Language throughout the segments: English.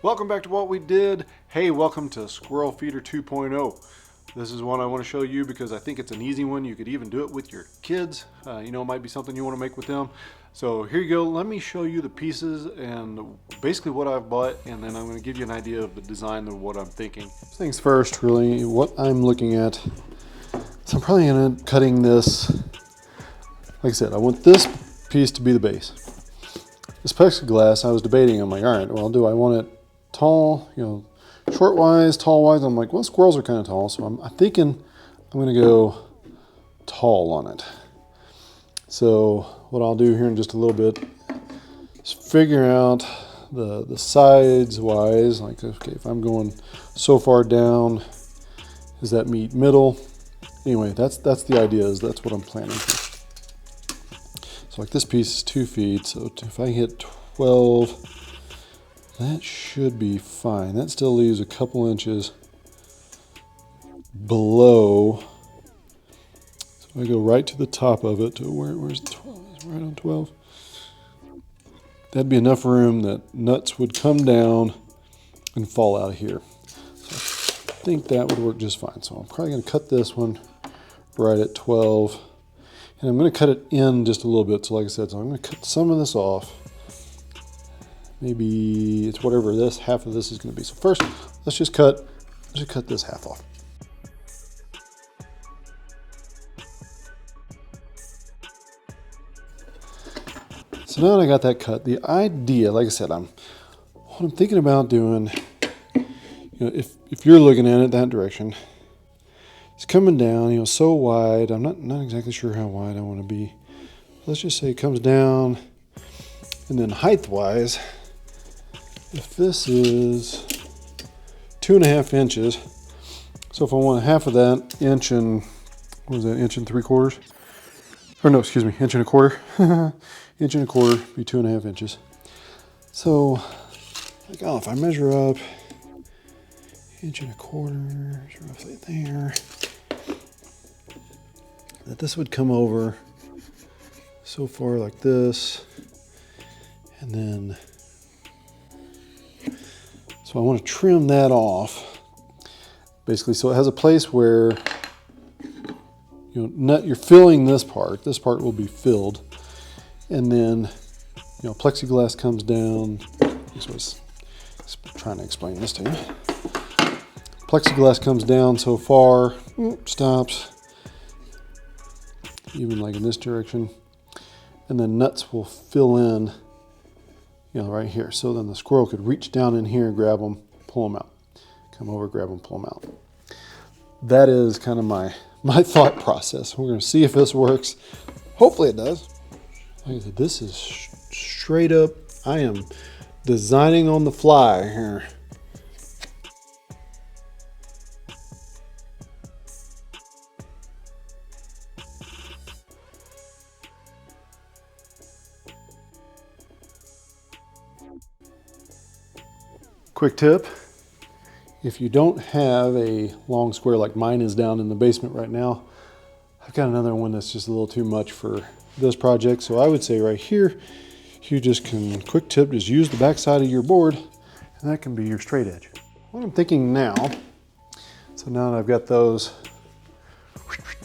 Welcome back to What We Did. Hey, welcome to Squirrel Feeder 2.0. This is one I want to show you because I think it's an easy one. You could even do it with your kids. It might be something you want to make with them. So here you go. Let me show you the pieces and basically what I've bought, and then I'm going to give you an idea of the design of what I'm thinking. Things first, really, what I'm looking at. So I'm probably going to end up cutting this. Like I said, I want this piece to be the base. This plexiglass, I was debating. I'm like, all right, well, do I want it tall, short wise, tall wise? I'm like, well, squirrels are kind of tall, so I'm thinking I'm going to go tall on it. So what I'll do here in just a little bit is figure out the sides wise. Like, okay, if I'm going so far down, does that meet middle? Anyway, that's the idea. That's what I'm planning for. So like this piece is 2 feet, so if I hit 12, that should be fine. That still leaves a couple inches below. So I go right to the top of it to where's 12? It's right on 12. That'd be enough room that nuts would come down and fall out of here. So I think that would work just fine. So I'm probably going to cut this one right at 12. And I'm going to cut it in just a little bit. So like I said, I'm going to cut some of this off. Maybe it's whatever this half of this is going to be. So first, let's just cut this half off. So now that I got that cut, the idea, like I said, what I'm thinking about doing, if you're looking at it that direction, it's coming down, so wide. I'm not exactly sure how wide I want to be. Let's just say it comes down, and then height-wise, if this is 2.5 inches, so if I want half of that, inch and 3/4? Or no, excuse me, inch and a quarter. Inch and a quarter be 2.5 inches. So, if I measure up, inch and a quarter is roughly there. That this would come over so far like this, and then so I want to trim that off, basically, so it has a place where you're filling this part. This part will be filled, and then plexiglass comes down. This was trying to explain this to you. Plexiglass comes down so far, stops, even like in this direction, and then nuts will fill in, right here. So then the squirrel could reach down in here, grab them, pull them out. Come over, grab them, pull them out. That is kind of my thought process. We're going to see if this works. Hopefully it does. Like I said, this is straight up, I am designing on the fly here. Quick tip, if you don't have a long square like mine is down in the basement right now, I've got another one that's just a little too much for this project. So I would say right here, you just can, quick tip, just use the back side of your board, and that can be your straight edge. What I'm thinking now, so now that I've got those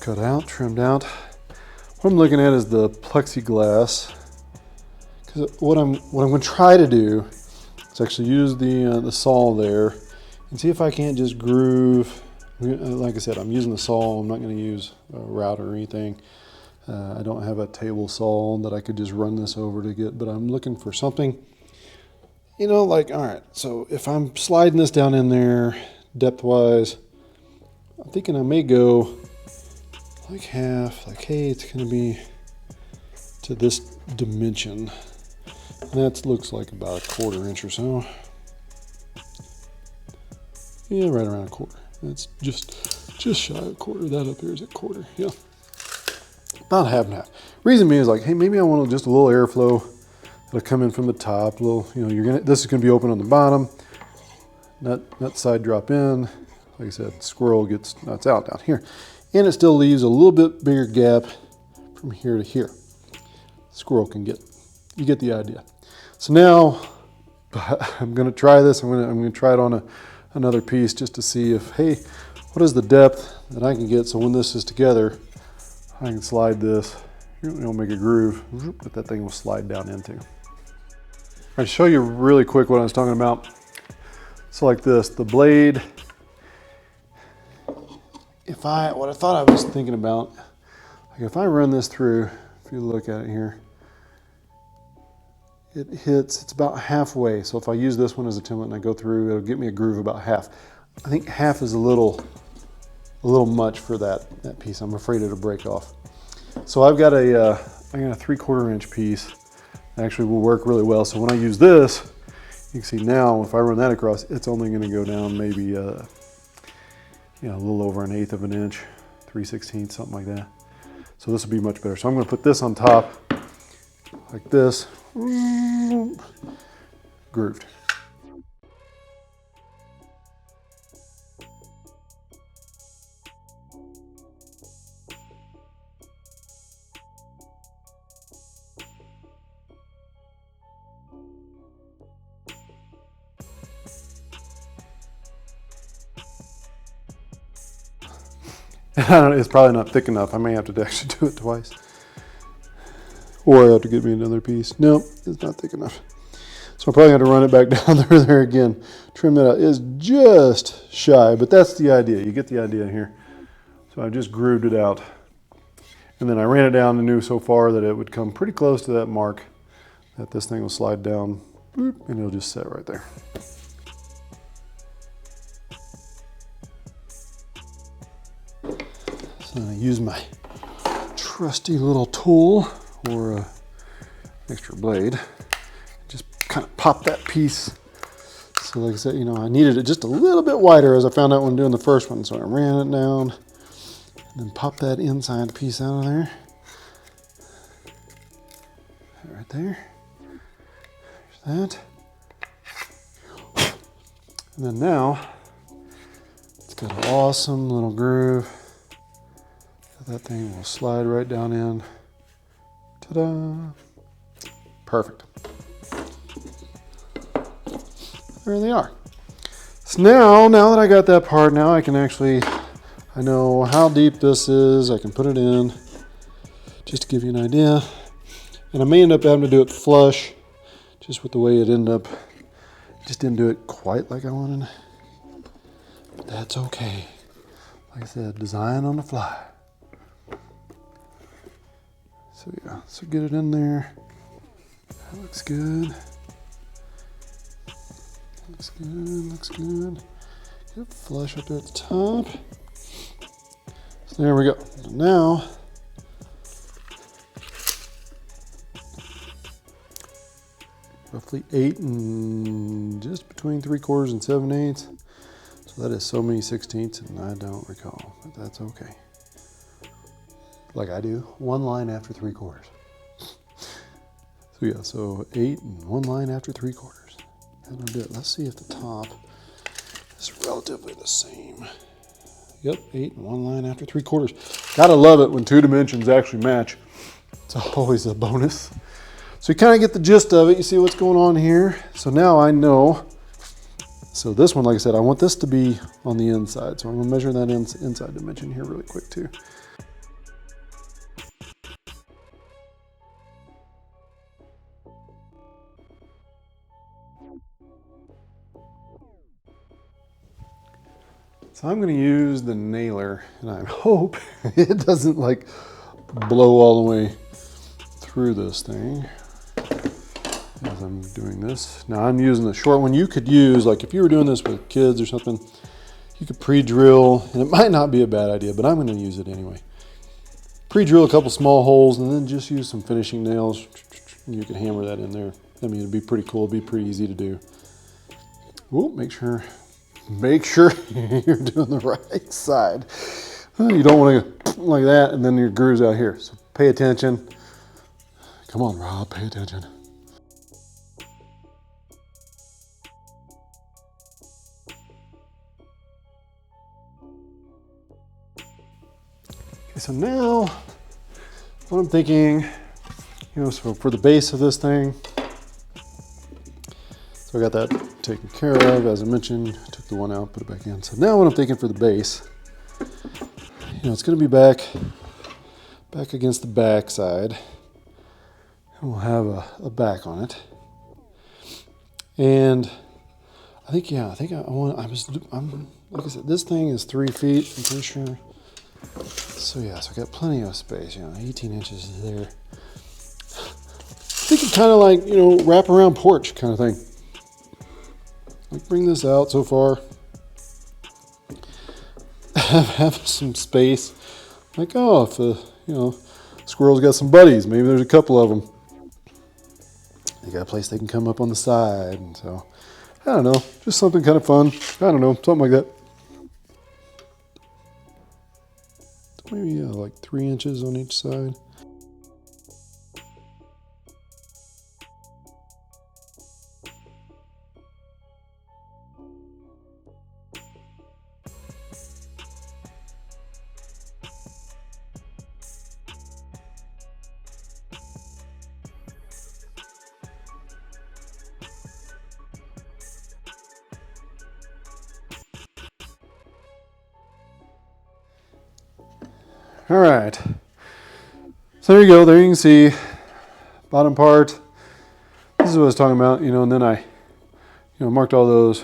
cut out, trimmed out, what I'm looking at is the plexiglass. Because what I'm going to try to do is actually use the saw there and see if I can't just groove. Like I said, I'm using the saw. I'm not going to use a router or anything. I don't have a table saw that I could just run this over to get, but I'm looking for something, all right, so if I'm sliding this down in there depth-wise, I'm thinking I may go like half, like, hey, it's going to be to this dimension. And that looks like about 1/4 inch or so. Yeah, right around 1/4. That's just shy of 1/4. That up here is at 1/4. Yeah, about half and half. Reason being is like, hey, maybe I want just a little airflow that'll come in from the top. A little, this is gonna be open on the bottom. Nut side drop in. Like I said, squirrel gets nuts out down here, and it still leaves a little bit bigger gap from here to here. Squirrel can get. You get the idea. So now But I'm gonna try this. I'm gonna try it on another piece just to see if, hey, what is the depth that I can get so when this is together, I can slide this, make a groove that thing will slide down into. I'll show you really quick what I was talking about. So like this, the blade, what I thought I was thinking about, like if I run this through, if you look at it here, it's about halfway. So if I use this one as a template and I go through, it'll get me a groove about half. I think half is a little much for that piece. I'm afraid it'll break off. So I got a 3/4 inch piece. Actually will work really well. So when I use this, you can see now if I run that across, it's only going to go down maybe a little over 1/8 of an inch, 3/16, something like that. So this will be much better. So I'm going to put this on top like this, grooved. It's probably not thick enough. I may have to actually do it twice. Or I have to get me another piece. Nope, it's not thick enough. So I'm probably going to run it back down there again. Trim that out. It's just shy, but that's the idea. You get the idea here. So I just grooved it out. And then I ran it down and knew so far that it would come pretty close to that mark, that this thing will slide down, and it'll just sit right there. So I use my trusty little tool or extra blade, just kind of pop that piece. So like I said, I needed it just a little bit wider as I found out when doing the first one. So I ran it down and then pop that inside piece out of there. Right there. There's that. And then now it's got an awesome little groove. That thing will slide right down in. Ta-da! Perfect. There they are. So now that I got that part, now I can actually, I know how deep this is. I can put it in just to give you an idea. And I may end up having to do it flush, just with the way it ended up. Just didn't do it quite like I wanted. But that's okay. Like I said, design on the fly. So yeah, so get it in there. That looks good. Looks good, looks good. Get it flush up there at the top. So there we go. Now, roughly 8 and just between 3/4 and 7/8. So that is so many 16ths, and I don't recall, but that's okay. Like I do, 1 line after 3/4. So yeah, so 8 and 1 line after 3/4. That'll do it. Let's see if the top is relatively the same. Yep, 8 and 1 line after 3/4. Gotta love it when 2 dimensions actually match. It's always a bonus. So you kind of get the gist of it. You see what's going on here. So now I know. So this one, like I said, I want this to be on the inside. So I'm gonna measure that inside dimension here really quick too. So I'm going to use the nailer, and I hope it doesn't like blow all the way through this thing as I'm doing this. Now I'm using the short one. You could use, like if you were doing this with kids or something, you could pre-drill, and it might not be a bad idea, but I'm going to use it anyway. Pre-drill a couple small holes and then just use some finishing nails. You can hammer that in there. I mean, it'd be pretty cool. It'd be pretty easy to do. Ooh, make sure you're doing the right side. You don't want to go like that and then your groove's out here. So pay attention. Come on, Rob, pay attention. Okay, so now what I'm thinking, so for the base of this thing, so So I got that taken care of. As I mentioned, took the one out, put it back in. So now what I'm thinking for the base, it's going to be back against the back side. And we'll have a back on it. And like I said, this thing is 3 feet, I'm pretty sure. So yeah, so I got plenty of space, 18 inches there. Thinking kind of like, wrap around porch kind of thing. Like bring this out so far. Have some space. Like, oh, if squirrels got some buddies, maybe there's a couple of them. They got a place they can come up on the side, and so I don't know, just something kind of fun. I don't know, something like that. Maybe like 3 inches on each side. All right, so there you go. There you can see bottom part. This is what I was talking about, and then I, marked all those,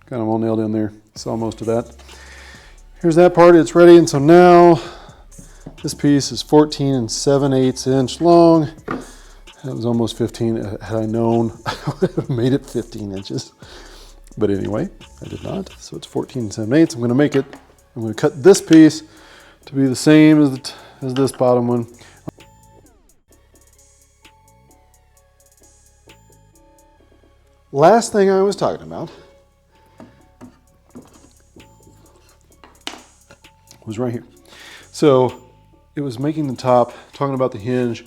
got them all nailed in there. Saw most of that. Here's that part. It's ready, and so now this piece is 14 7/8 inch long. That was almost 15. Had I known, I would have made it 15 inches. But anyway, I did not. So it's 14 7/8. I'm going to cut this piece to be the same as this bottom one. Last thing I was talking about was right here. So it was making the top, talking about the hinge.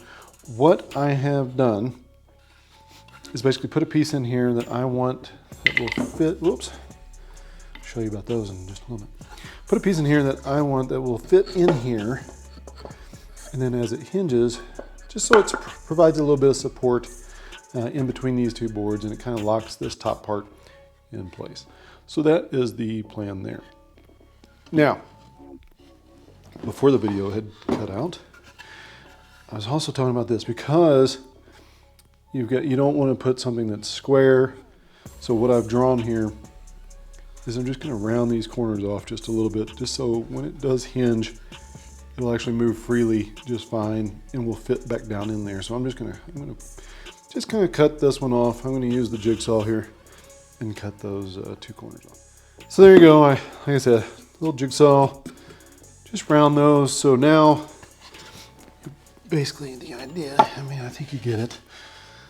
What I have done is basically put a piece in here that I want that will fit. Whoops. I'll show you about those in just a little bit. Put a piece in here that I want that will fit in here, and then as it hinges, just so it provides a little bit of support in between these two boards, and it kind of locks this top part in place. So that is the plan there. Now, before the video had cut out, I was also talking about this because you don't want to put something that's square. So what I've drawn here is I'm just going to round these corners off just a little bit, just so when it does hinge, it'll actually move freely just fine and will fit back down in there. So I'm going to just kind of cut this one off. I'm going to use the jigsaw here and cut those 2 corners off. So there you go. Like I said, little jigsaw, just round those. So now, basically the idea, I think you get it.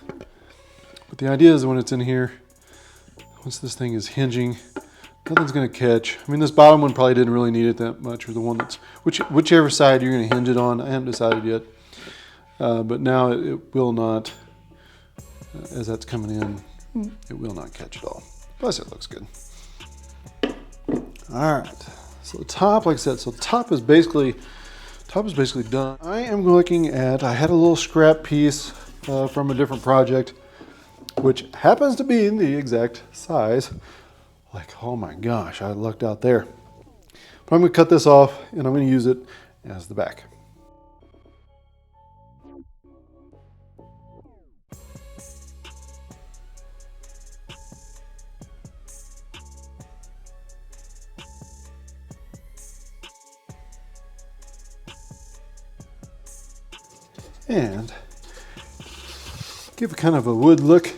But the idea is when it's in here, once this thing is hinging, nothing's going to catch. This bottom one probably didn't really need it that much, or the one that's, whichever side you're going to hinge it on. I haven't decided yet. But now it will not, as that's coming in, it will not catch at all. Plus it looks good. All right, so the top, like I said, the top is basically done. I am looking at, I had a little scrap piece from a different project, which happens to be the exact size. Like, oh my gosh, I lucked out there. But I'm going to cut this off, and I'm going to use it as the back. And give it kind of a wood look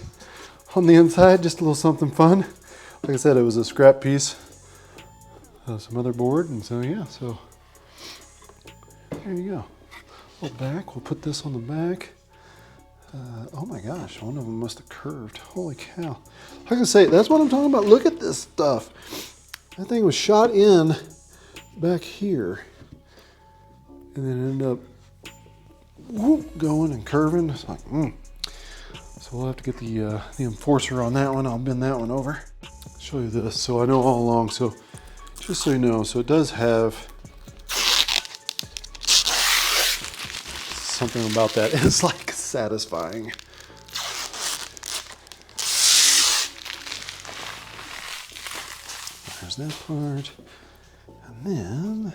on the inside, just a little something fun. Like I said, it was a scrap piece of some other board, and so yeah, so there you go. Little back, we'll put this on the back. Oh my gosh, one of them must have curved. Holy cow. Like I say, that's what I'm talking about. Look at this stuff. That thing was shot in back here, and then ended up going and curving. It's like, So we'll have to get the enforcer on that one. I'll bend that one over. Show you this so I know all along. So just so you know, so it does have something about that. It's like satisfying. There's that part. And then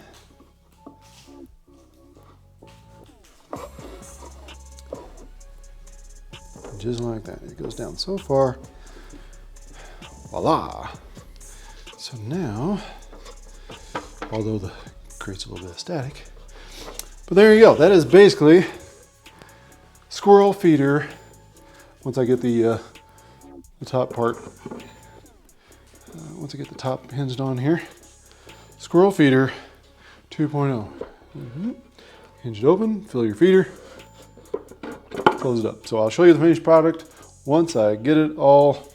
just like that, it goes down so far. Voila! So now, although the creates a little bit of static, but there you go. That is basically Squirrel Feeder. Once I get the top part, once I get the top hinged on here, Squirrel Feeder 2.0. Hinge it open, fill your feeder, close it up. So I'll show you the finished product once I get it all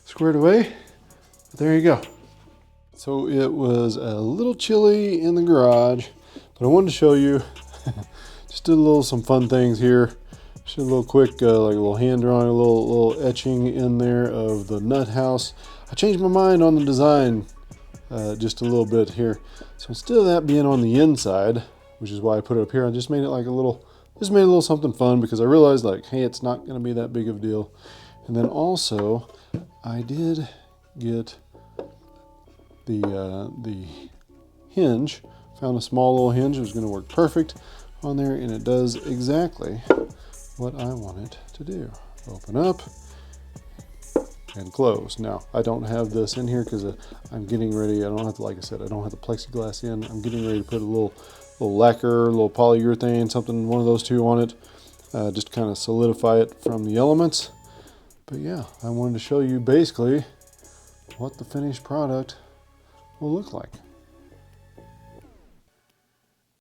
squared away. But there you go. So it was a little chilly in the garage, but I wanted to show you. Just did some fun things here. Just a little quick, like a little hand drawing, a little etching in there of the nut house. I changed my mind on the design just a little bit here. So instead of that being on the inside, which is why I put it up here, I just made it like just made a little something fun, because I realized, like, hey, it's not going to be that big of a deal. And then also, I did get the hinge. Found a small little hinge. It was going to work perfect on there, and it does exactly what I want it to do. Open up and close. Now, I don't have this in here because I'm getting ready. I don't have to, like I said, I don't have the plexiglass in. I'm getting ready to put a little lacquer, a little polyurethane, something, one of those two on it, just to kind of solidify it from the elements. But yeah, I wanted to show you basically what the finished product will look like.